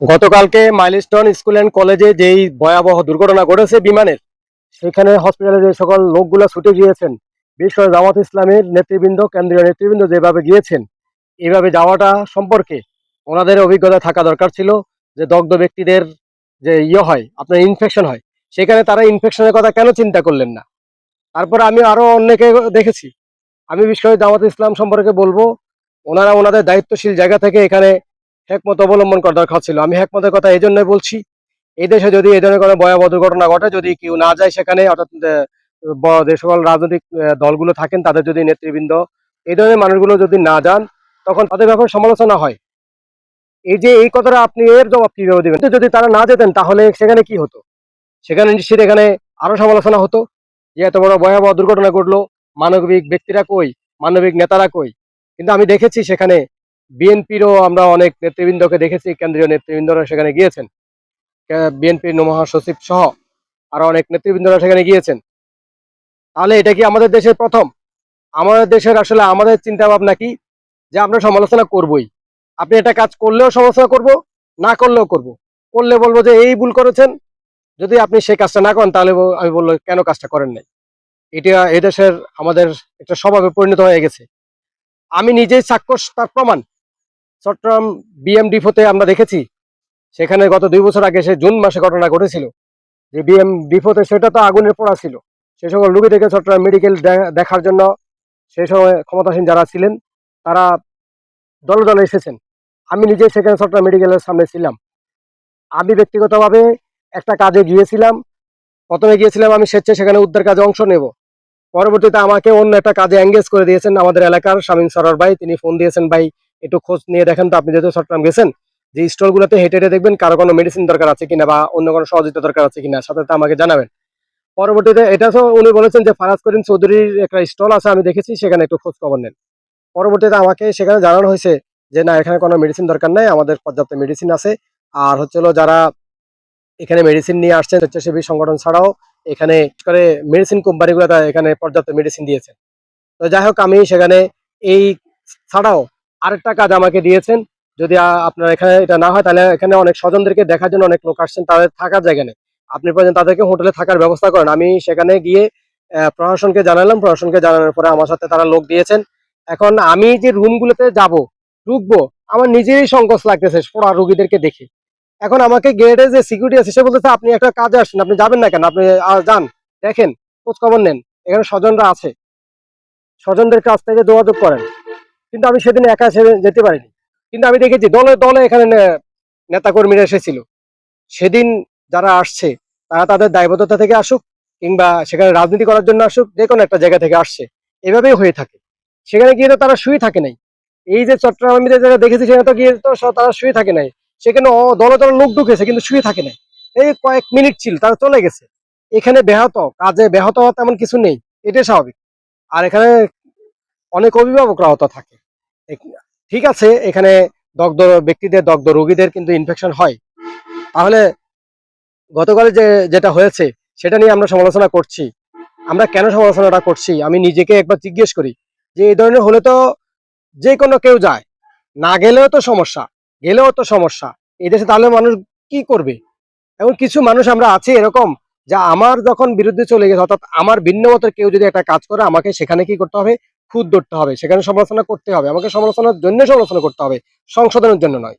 গতকালকে milestone school and কলেজে যেই ভয়াবহ দুর্ঘটনা ঘটেছে বিমানের, সেখানে হসপিটালে যে সকল লোকগুলো ছুটে গিয়েছেন, বিশেষ করে জামাত ইসলামের নেতৃবৃন্দ, কেন্দ্রীয় নেতৃবৃন্দ যেভাবে গিয়েছেন, এইভাবে যাওয়াটা সম্পর্কে ওনাদের অভিজ্ঞতা থাকা দরকার ছিল। যে দগ্ধ ব্যক্তিদের যে হয়, আপনার ইনফেকশন হয়, সেখানে তারা ইনফেকশনের কথা কেন চিন্তা করলেন না? তারপরে আমি আরো অনেকে দেখেছি। আমি বিশেষ করে জামাত ইসলাম সম্পর্কে বলবো, ওনারা ওনাদের দায়িত্বশীল জায়গা থেকে এখানে হেকমত অবলম্বন করা দরকার ছিল। আমি হেকমতের কথা এই জন্যই বলছি, এই দেশে যদি এই ধরনের কোনো ভয়াবহ দুর্ঘটনা ঘটে, যদি কেউ না যায় সেখানে, অর্থাৎ যে সকল রাজনৈতিক দলগুলো থাকেন, তাদের যদি নেতৃবৃন্দ এই ধরনের মানুষগুলো যদি না যান, তখন তাদের ব্যাপারে সমালোচনা হয়। এই যে এই কথাটা আপনি এর জবাব কিভাবে দেবেন? যদি তারা না যেতেন তাহলে সেখানে কি হতো? সেখানে নিশ্চিত এখানে আরো সমালোচনা হতো যে এত বড় ভয়াবহ দুর্ঘটনা ঘটলো, মানবিক ব্যক্তিরা কই, মানবিক নেতারা কই? কিন্তু আমি দেখেছি সেখানে বিএনপিরও আমরা অনেক নেতৃবৃন্দকে দেখেছি, কেন্দ্রীয় নেতৃবৃন্দরা সেখানে গিয়েছেন, বিএনপির মহাসচিব সহ আরো অনেক নেতৃবৃন্দরা সেখানে গিয়েছেন। তাহলে এটা কি আমাদের দেশের প্রথম? আমাদের দেশের আসলে আমাদের চিন্তা ভাবনা কি, যে আমরা সমালোচনা করবই। আপনি একটা কাজ করলেও সমালোচনা করব, না করলেও করব। করলে বলবো যে এই ভুল করেছেন, যদি আপনি সেই কাজটা না করেন তাহলে আমি বলবো কেন কাজটা করেন নাই। এটা এদেশের আমাদের একটা স্বভাবে পরিণত হয়ে গেছে। আমি নিজেই চাক্ষুষ তার প্রমাণ। চট্টগ্রাম বিএম ডিপোতে আমরা দেখেছি, সেখানে গত 2 বছর আগে সে জুন মাসে ঘটনা ঘটেছিল, যে বিএম ডিপোতে সেটা তো আগুনের পোড়া ছিল। সে সকল রুগী থেকে চট্টগ্রাম মেডিকেল দেখার জন্য সেই সময় ক্ষমতাসীন যারা ছিলেন, তারা দলে দলে এসেছেন। আমি নিজে সেখানে চট্টগ্রাম মেডিকেলের সামনে ছিলাম। আমি ব্যক্তিগতভাবে একটা কাজে গিয়েছিলাম। প্রথমে গিয়েছিলাম আমি স্বেচ্ছায় সেখানে উদ্ধার কাজে অংশ নেব। পরবর্তীতে আমাকে অন্য একটা কাজে এঙ্গেজ করে দিয়েছেন আমাদের এলাকার শামীম সরোয়ার ভাই। তিনি ফোন দিয়েছেন, ভাই একটু খোঁজ নিয়ে দেখেন তো, আপনি যেহেতু চট্টগ্রাম গেছেন, যে স্টলগুলোতে হেঁটে হেঁটে দেখবেন কারো কোনো মেডিসিন দরকার আছে কিনা, বা অন্য কোনো সহযোগিতা দরকার আছে কিনা, সাথে সাথে আমাকে জানাবেন। পরবর্তীতে এটা তো উনি বলেছেন যে ফারাজ করিম চৌধুরীর একটা স্টল আছে, আমি দেখেছি, সেখানে একটু খোঁজ খবর নেন। পরবর্তীতে আমাকে সেখানে জানানো হয়েছে যে না, এখানে কোনো মেডিসিন দরকার নাই, আমাদের পর্যাপ্ত মেডিসিন আছে। আর হচ্ছিল যারা এখানে মেডিসিন নিয়ে আসছেন স্বেচ্ছাসেবী সংগঠন ছাড়াও, এখানে করে মেডিসিন কোম্পানিগুলো এখানে পর্যাপ্ত মেডিসিন দিয়েছেন। তো যাই হোক, আমি সেখানে এই ছাড়াও আরেকটা কাজ আমাকে দিয়েছেন। যদি আপনার এখানে এটা না হয়, তাহলে এখানে অনেক স্বজনদেরকে দেখার জন্য অনেক লোক আসছেন, তাদের থাকার জায়গা নেই, আপনি প্রয়োজন তাদেরকে হোটেলে থাকার ব্যবস্থা করেন। আমি সেখানে গিয়ে প্রশাসনকে জানালাম। প্রশাসনকে জানানোর পরে আমার সাথে তারা লোক দিয়েছেন। এখন আমি যে রুমগুলোতে যাব, ঢুকবো, আমার নিজেরই সংকোচ লাগতেছে পোড়া রুগীদেরকে দেখে। এখন আমাকে গেটে যে সিকিউরিটি আছে সে বলতেছে, আপনি একটা কাজে আসছেন, আপনি যাবেন না কেন? আপনি যান, দেখেন, খোঁজ খবর নেন, এখানে স্বজনরা আছে, স্বজনদের কাছ থেকে যোগাযোগ করেন। কিন্তু আমি সেদিন একা যেতে পারিনি। কিন্তু আমি দেখেছি দলে দলে এখানে নেতা কর্মীরা এসেছিল। সেদিন যারা আসছে, তারা তাদের দায়বদ্ধতা থেকে আসুক, কিংবা সেখানে রাজনীতি করার জন্য আসুক, যে কোনো একটা জায়গা থেকে আসছে, এভাবেই হয়ে থাকে। সেখানে গিয়ে তো তারা শুয়ে থাকে নাই। এই যে চট্টগ্রামীদের যারা দেখেছি, সেখানে তো গিয়ে তো তারা শুয়ে থাকে নাই। সেখানে দলে দলে লোক ঢুকেছে, কিন্তু শুয়ে থাকে নাই। এই কয়েক মিনিট ছিল, তারা চলে গেছে। এখানে ব্যাহত কাজে ব্যাহত হওয়া তেমন কিছু নেই, এটাই স্বাভাবিক। আর এখানে অনেক অভিভাবকরা হতো থাকে। ঠিক আছে, এখানে দগ্ধ ব্যক্তিদের, দগ্ধ রোগীদের কিন্তু ইনফেকশন হয়। তাহলে গতকালে যেটা হয়েছে, সেটা নিয়ে আমরা সমালোচনা করছি। আমরা কেন সমালোচনাটা করছি আমি নিজেকে একবার জিজ্ঞেস করি, যে এই ধরনের হলে তো যে কোনো কেউ যায়, না গেলেও তো সমস্যা, গেলেও তো সমস্যা। এই দেশে তাহলে মানুষ কি করবে? এবং কিছু মানুষ আমরা আছি এরকম, যা আমার যখন বিরুদ্ধে চলে গেছে, অর্থাৎ আমার ভিন্ন মতের কেউ যদি একটা কাজ করে, আমাকে সেখানে কি করতে হবে? খুদ ধরতে হবে, সেখানে সমালোচনা করতে হবে, আমাকে সমালোচনার জন্য সমালোচনা করতে হবে, সংশোধনের জন্য নয়।